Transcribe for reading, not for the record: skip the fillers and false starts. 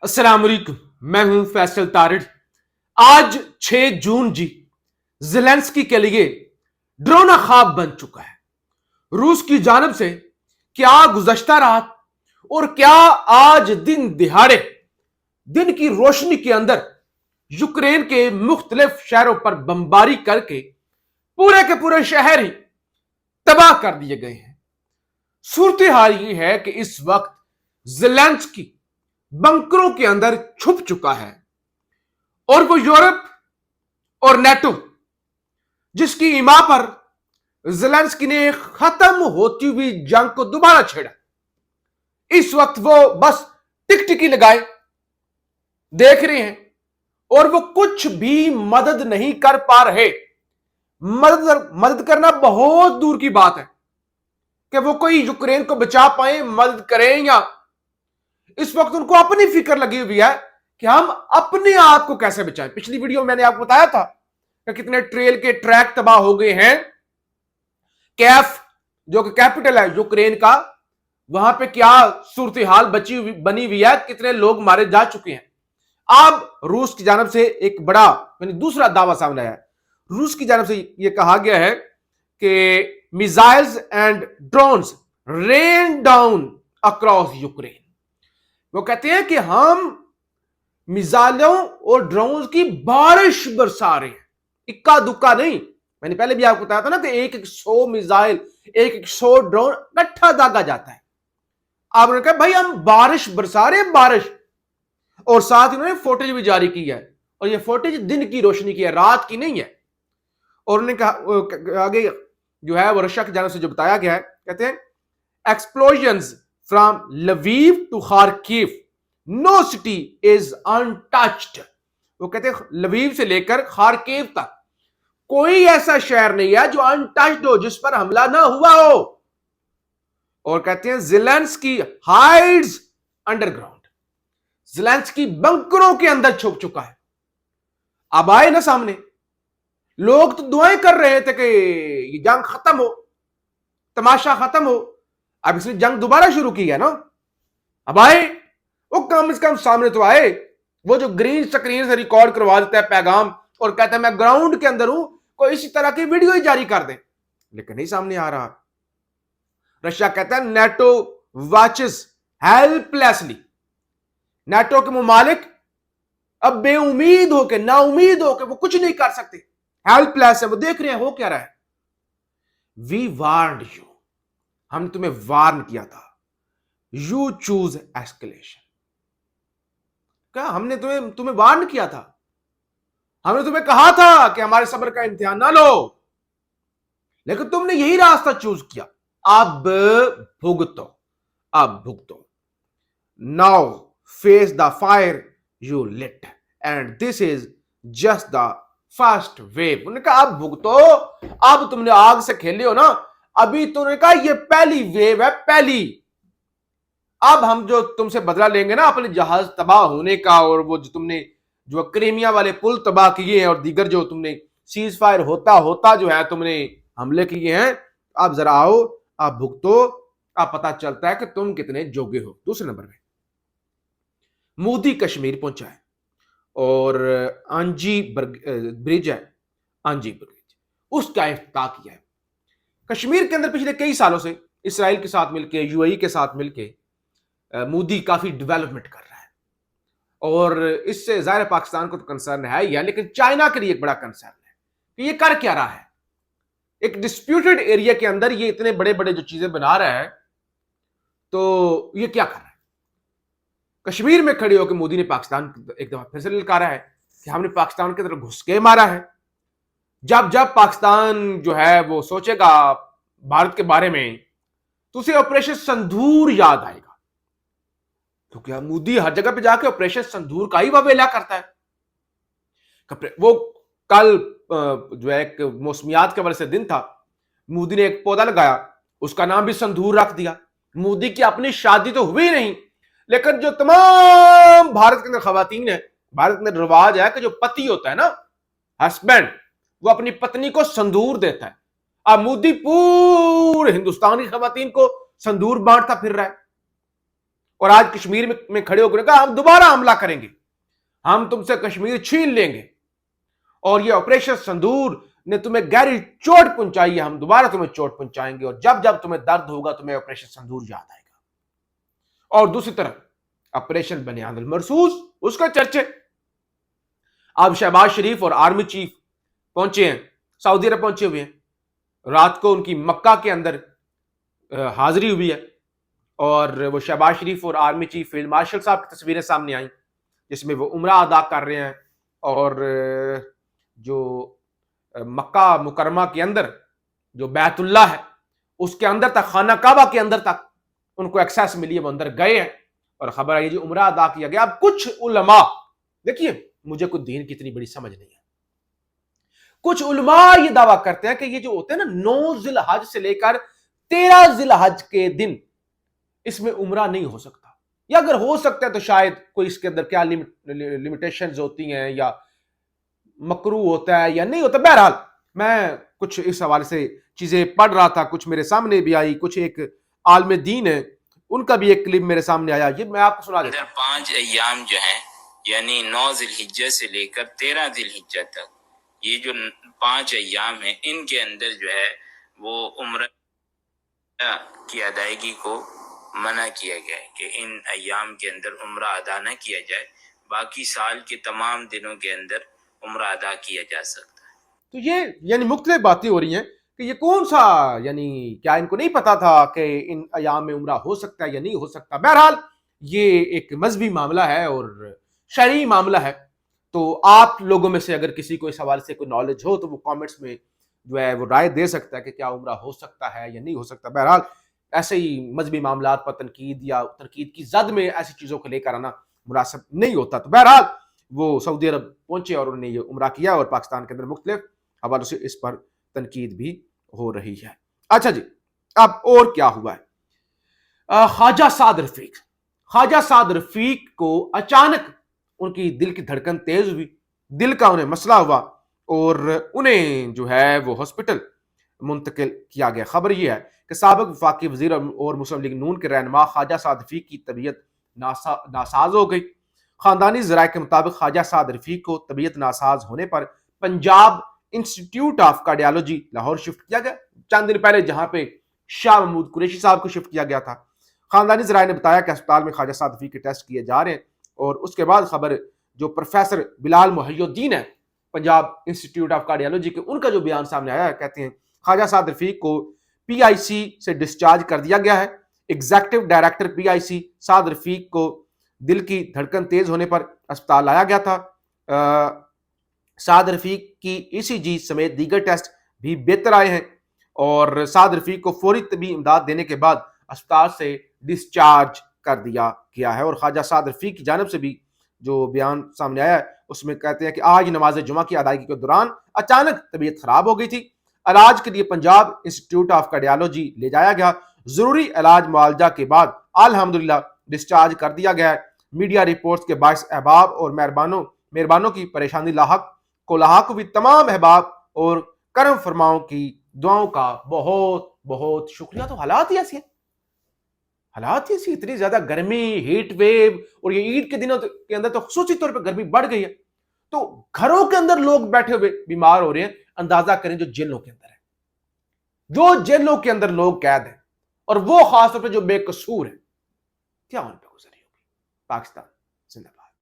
अस्सलाम वालेकुम, मैं हूं फैसल तारिड़। आज 6 जून जी ज़ेलेंस्की के लिए ड्रोना ख्वाब बन चुका है। रूस की जानब से क्या गुज़श्ता रात और क्या आज दिन दिहाड़े दिन की रोशनी के अंदर यूक्रेन के मुख्तलिफ शहरों पर बमबारी करके पूरे के पूरे शहर ही तबाह कर दिए गए हैं। सूरत हाल ये है कि इस वक्त ज़ेलेंस्की बंकरों के अंदर छुप चुका है और वो यूरोप और नेटो जिसकी इमा पर ज़ेलेंस्की ने खत्म होती हुई जंग को दोबारा छेड़ा, इस वक्त वो बस टिकटिकी लगाए देख रहे हैं और वो कुछ भी मदद नहीं कर पा रहे। मदद करना बहुत दूर की बात है कि वो कोई यूक्रेन को बचा पाए, मदद करें। या इस वक्त उनको अपनी फिक्र लगी हुई है कि हम अपने आप को कैसे बचाएं। पिछली वीडियो में मैंने आपको बताया था कि कितने ट्रेल के ट्रैक तबाह हो गए हैं। कैफ जो कि कैपिटल है यूक्रेन का, वहां पे क्या सूरत हाल बनी हुई है, कितने लोग मारे जा चुके हैं। अब रूस की जानब से एक बड़ा दूसरा दावा सामने आया है। रूस की जानब से यह कहा गया है कि missiles and drones rain down across Ukraine. वो कहते हैं कि हम मिसाइलों और ड्रोन्स की बारिश बरसा रहे हैं, इक्का दुक्का नहीं। मैंने पहले भी आपको बताया था ना कि एक 100 मिसाइल, एक 100 ड्रोन इकट्ठा दागा जाता है। आपने कहा भाई हम बारिश बरसा रहे हैं, बारिश। और साथ इन्होंने फोटेज भी जारी की है और ये फोटेज दिन की रोशनी की है, रात की नहीं है। और उन्होंने कहा आगे जो है वो रशिया की जानब से जो बताया गया है, कहते हैं explosions from Lviv to Kharkiv, no city is untouched. वो कहते हैं लवीव से लेकर खार्किव तक कोई ऐसा शहर नहीं है जो अनटच्ड हो, जिस पर हमला ना हुआ हो। और कहते हैं ज़ेलेंस्की हाइड्स अंडरग्राउंड, ज़ेलेंस्की बंकरों के अंदर छुप चुका है। अब आए ना सामने, लोग तो दुआएं कर रहे थे कि ये जंग खत्म हो, तमाशा खत्म हो। अब इसने जंग दोबारा शुरू की है ना। अब आए, वो कम से कम सामने तो आए। वो जो ग्रीन स्क्रीन से रिकॉर्ड करवा देता है पैगाम और कहता है मैं ग्राउंड के अंदर हूं, कोई इसी तरह की वीडियो ही जारी कर दे, लेकिन नहीं सामने आ रहा। रशिया कहता है नेटो वॉचेस हेल्पलेसली। नेटो के मुमालिक अब बेउम्मीद होके, नाउमीद होके, वो कुछ नहीं कर सकते, हेल्पलेस है। वो देख रहे हैं हो क्या रहा है। वी वार्नड यू, हमने तुम्हें वार्न किया था। You choose escalation. क्या हमने तुम्हें वार्न किया था? हमने तुम्हें कहा था कि हमारे सब्र का इम्तिहान ना लो, लेकिन तुमने यही रास्ता चूज किया। अब भुगतो, अब भुगतो। Now face the fire you lit and this is just the first wave. उन्होंने कहा अब भुगतो, अब तुमने आग से खेले हो ना, अभी तुमने कहा ये पहली वेव है, पहली। अब हम जो तुमसे बदला लेंगे ना अपने जहाज तबाह होने का, और वो जो तुमने जो क्रीमिया वाले पुल तबाह किए हैं और दीगर जो तुमने सीज फायर होता होता जो है तुमने हमले किए हैं, अब जरा आओ, आप भुगतो। अब पता चलता है कि तुम कितने जोगे हो। दूसरे नंबर पे मोदी कश्मीर पहुंचा है और आंजी ब्रिज है, आंजी ब्रिज, उसका इफ्तिताह किया है। कश्मीर के अंदर पिछले कई सालों से इसराइल के साथ मिलकर, यूएई के साथ मिलकर मोदी काफी डेवलपमेंट कर रहा है और इससे जाहिर पाकिस्तान को तो कंसर्न है ही है, लेकिन चाइना के लिए एक बड़ा कंसर्न है कि ये कर क्या रहा है। एक डिस्प्यूटेड एरिया के अंदर ये इतने बड़े बड़े जो चीजें बना रहा है, तो ये क्या कर रहा है। कश्मीर में खड़े होकर मोदी ने पाकिस्तान एक दफा फिर से ललकारा है कि हमने पाकिस्तान की तरफ घुस के मारा है। जब जब पाकिस्तान जो है वो सोचेगा भारत के बारे में, तो उसे ऑपरेशन संदूर याद आएगा। तो क्या मोदी हर जगह पे जाके ऑपरेशन संदूर का ही ववेला करता है। वो कल जो है एक मौसमियात के वजह से दिन था, मोदी ने एक पौधा लगाया, उसका नाम भी संदूर रख दिया। मोदी की अपनी शादी तो हुई नहीं, लेकिन जो तमाम भारत के अंदर खवातीन है, भारत में रिवाज है कि जो पति होता है ना, हस्बैंड, वो अपनी पत्नी को संदूर देता है। अब मोदी पूरे हिंदुस्तान की खवातीन को संदूर बांटता फिर रहा है। اور آج کشمیر میں کھڑے ہو کر کہا ہم دوبارہ حملہ کریں گے, ہم تم سے کشمیر چھین لیں گے, اور یہ آپریشن سندور نے تمہیں گہری چوٹ پہنچائی ہے, ہم دوبارہ تمہیں چوٹ پہنچائیں گے, اور جب جب تمہیں درد ہوگا تمہیں آپریشن سندور یاد آئے گا. اور دوسری طرف آپریشن بنیاد المرصوص, اس کا چرچے. اب شہباز شریف اور آرمی چیف پہنچے ہیں, سعودی عرب پہنچے ہوئے ہیں, رات کو ان کی مکہ کے اندر حاضری ہوئی ہے, اور وہ شہباز شریف اور آرمی چیف فیلڈ مارشل صاحب کی تصویریں سامنے آئیں جس میں وہ عمرہ ادا کر رہے ہیں, اور جو مکہ مکرمہ کے اندر جو بیت اللہ ہے اس کے اندر تک, خانہ کعبہ کے اندر تک ان کو ایکسیس ملی ہے, وہ اندر گئے ہیں اور خبر آئی جو عمرہ ادا کیا گیا. اب کچھ علماء, دیکھیے مجھے کوئی دین کی اتنی بڑی سمجھ نہیں ہے, کچھ علماء یہ دعویٰ کرتے ہیں کہ یہ جو ہوتے ہیں نا 9 ذی الحج سے لے کر 13 ذی الحج کے دن, اس میں عمرہ نہیں ہو سکتا, یا اگر ہو سکتا ہے تو شاید کوئی اس کے اندر کیا لمیٹیشنز ہوتی ہیں, یا مکروہ ہوتا ہے یا نہیں ہوتا. بہرحال میں کچھ اس حوالے سے چیزیں پڑھ رہا تھا, کچھ میرے سامنے بھی آئی, کچھ ایک عالم دین ہے ان کا بھی ایک کلپ میرے سامنے آیا, یہ میں آپ کو سنا دیتا ہوں. 5 ایام جو ہیں یعنی 9 ذی الحجہ سے لے کر 13 ذی الحجہ تک, یہ جو 5 ایام ہیں ان کے اندر جو ہے وہ عمرہ کی ادائیگی کو منع کیا گیا ہے کہ ان ایام کے اندر عمرہ ادا نہ کیا جائے, باقی سال کے تمام دنوں کے اندر عمرہ ادا کیا جا سکتا ہے. تو یہ یعنی مختلف باتیں ہو رہی ہیں کہ یہ کون سا, یعنی کیا ان کو نہیں پتا تھا کہ ان ایام میں عمرہ ہو سکتا ہے یا نہیں ہو سکتا. بہرحال یہ ایک مذہبی معاملہ ہے اور شرعی معاملہ ہے, تو آپ لوگوں میں سے اگر کسی کو اس حوالے سے کوئی نالج ہو تو وہ کامنٹس میں جو ہے وہ رائے دے سکتا ہے کہ کیا عمرہ ہو سکتا ہے یا نہیں ہو سکتا. بہرحال ایسے ہی مذہبی معاملات پر تنقید یا تنقید کی زد میں ایسی چیزوں کو لے کر آنا مناسب نہیں ہوتا. تو بہرحال وہ سعودی عرب پہنچے اور انہوں نے یہ عمرہ کیا, اور پاکستان کے اندر مختلف حوالوں سے اس پر تنقید بھی ہو رہی ہے. اچھا جی, اب اور کیا ہوا ہے. خواجہ سعد رفیق کو اچانک ان کی دل کی دھڑکن تیز ہوئی, دل کا انہیں مسئلہ ہوا, اور انہیں جو ہے وہ ہاسپٹل منتقل کیا گیا. خبر یہ ہے کہ سابق وفاقی وزیر اور مسلم لیگ نون کے رہنما خواجہ سعد رفیق کی طبیعت ناساز ہو گئی. خاندانی ذرائع کے مطابق خواجہ سعد رفیق کو طبیعت ناساز ہونے پر Punjab institute of cardiology Lahore shift کیا گیا, چند دن پہلے جہاں پہ شاہ محمود قریشی صاحب کو شفٹ کیا گیا تھا. خاندانی ذرائع نے بتایا کہ اسپتال میں خواجہ سعد رفیق کے ٹیسٹ کیے جا رہے ہیں, اور اس کے بعد خبر جو پروفیسر بلال محی الدین ہے پنجاب انسٹیٹیوٹ آف کارڈیالوجی کے, ان کا جو بیان سامنے آیا ہے, کہتے ہیں خواجہ سعد رفیق کو پی آئی سی سے ڈسچارج کر دیا گیا ہے. ایگزیکٹو ڈائریکٹر پی آئی سی سعد رفیق کو دل کی دھڑکن تیز ہونے پر اسپتال لایا گیا تھا. سعد رفیق کی ای سی جی سمیت دیگر ٹیسٹ بھی بہتر آئے ہیں, اور سعد رفیق کو فوری طبی امداد دینے کے بعد اسپتال سے ڈسچارج کر دیا گیا ہے. اور خواجہ سعد رفیق کی جانب سے بھی جو بیان سامنے آیا ہے اس میں کہتے ہیں کہ آج نماز جمعہ کی ادائیگی کے دوران اچانک طبیعت خراب ہو گئی تھی, علاج کے لیے پنجاب انسٹیٹیوٹ آف کارڈیالوجی لے جایا گیا, ضروری علاج معالجہ کے بعد الحمدللہ ڈسچارج کر دیا گیا ہے. میڈیا رپورٹس کے باعث احباب اور مہربانوں کی پریشانی لاحق ہوئی. تمام احباب اور کرم فرماؤں کی دعاؤں کا بہت بہت شکریہ. تو حالات ہی ایسی ہیں, اتنی زیادہ گرمی, ہیٹ ویو, اور یہ عید کے دنوں کے اندر تو خصوصی طور پہ گرمی بڑھ گئی ہے, تو گھروں کے اندر لوگ بیٹھے ہوئے بیمار ہو رہے ہیں. اندازہ کریں جو جیلوں کے اندر ہے, جو جیلوں کے اندر لوگ قید ہیں, اور وہ خاص طور پہ جو بے قصور ہیں, کیا ان پہ گزری ہوگی. پاکستان